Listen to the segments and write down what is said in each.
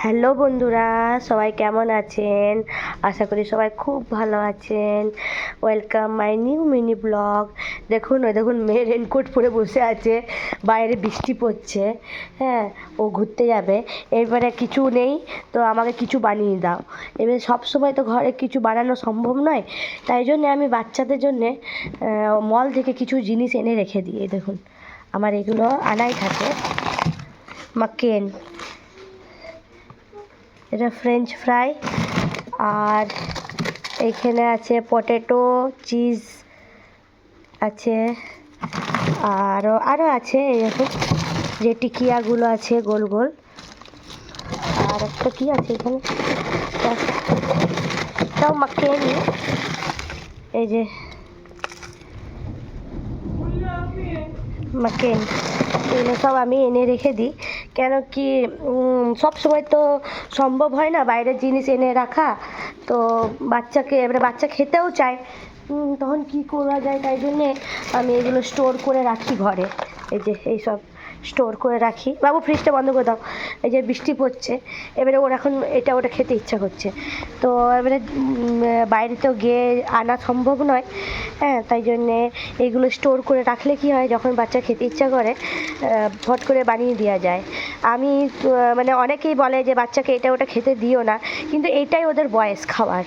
Hello বন্ধুরা, সবাই কেমন আছেন? আশা করি সবাই খুব ভালো আছেন। Welcome my new mini blog. দেখুন মেয়ে রেনকোট পরে বসে আছে, বাইরে বৃষ্টি পড়ছে। হ্যাঁ, ও ঘুরতে যাবে। এরপরে কিছু নেই, তো আমাকে কিছু বানিয়ে দাও। এবার সব সময় তো ঘরে কিছু বানানো সম্ভব নয়, তাই জন্য আমি বাচ্চাদের জন্যে মল থেকে কিছু জিনিস এনে রেখে দিই। দেখুন, আমার এগুলো আনাই থাকে। মাকেন, এটা ফ্রেঞ্চ ফ্রাই, আর এইখানে আছে পটেটো চিজ আছে, আরও আছে এরকম যে টিকিয়াগুলো আছে গোল গোল। আর একটা কি আছে এখানে, তাও মাকেনি, এই যে মাকেন, এগুলো সব আমি এনে রেখে দিই। কেন কি সব সময় তো সম্ভব হয় না বাইরের জিনিস এনে রাখা। তো বাচ্চাকে এবারে বাচ্চা খেতেও চায়, তখন কি করা যায়, তাই জন্যে আমি এগুলো স্টোর করে রাখি ঘরে। এই যে এইসব স্টোর করে রাখি। বাবু, ফ্রিজটা বন্ধ করে দাও। এই যে বৃষ্টি পড়ছে, এবারে ওর এখন এটা ওটা খেতে ইচ্ছা করছে, তো এবারে বাইরে তো গিয়ে আনা সম্ভব নয়। হ্যাঁ, তাই জন্যে এইগুলো স্টোর করে রাখলে কি হয়, যখন বাচ্চা খেতে ইচ্ছা করে ফট করে বানিয়ে দেওয়া যায়। আমি মানে অনেকেই বলে যে বাচ্চাকে এটা ওটা খেতে দিও না, কিন্তু এইটাই ওদের বয়স খাওয়ার।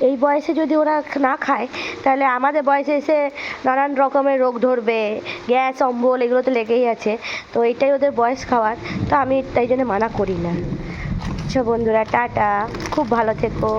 এই বয়সে যদি ওরা না খায়, তাহলে আমাদের বয়সে এসে নানান রকমের রোগ ধরবে, গ্যাস অম্বল এগুলো তো লেগেই আছে। তো এইটাই ওদের বয়স খাওয়ার, তো আমি তাই জন্য মানা করি না। আচ্ছা বন্ধুরা, টাটা, খুব ভালো থেকো।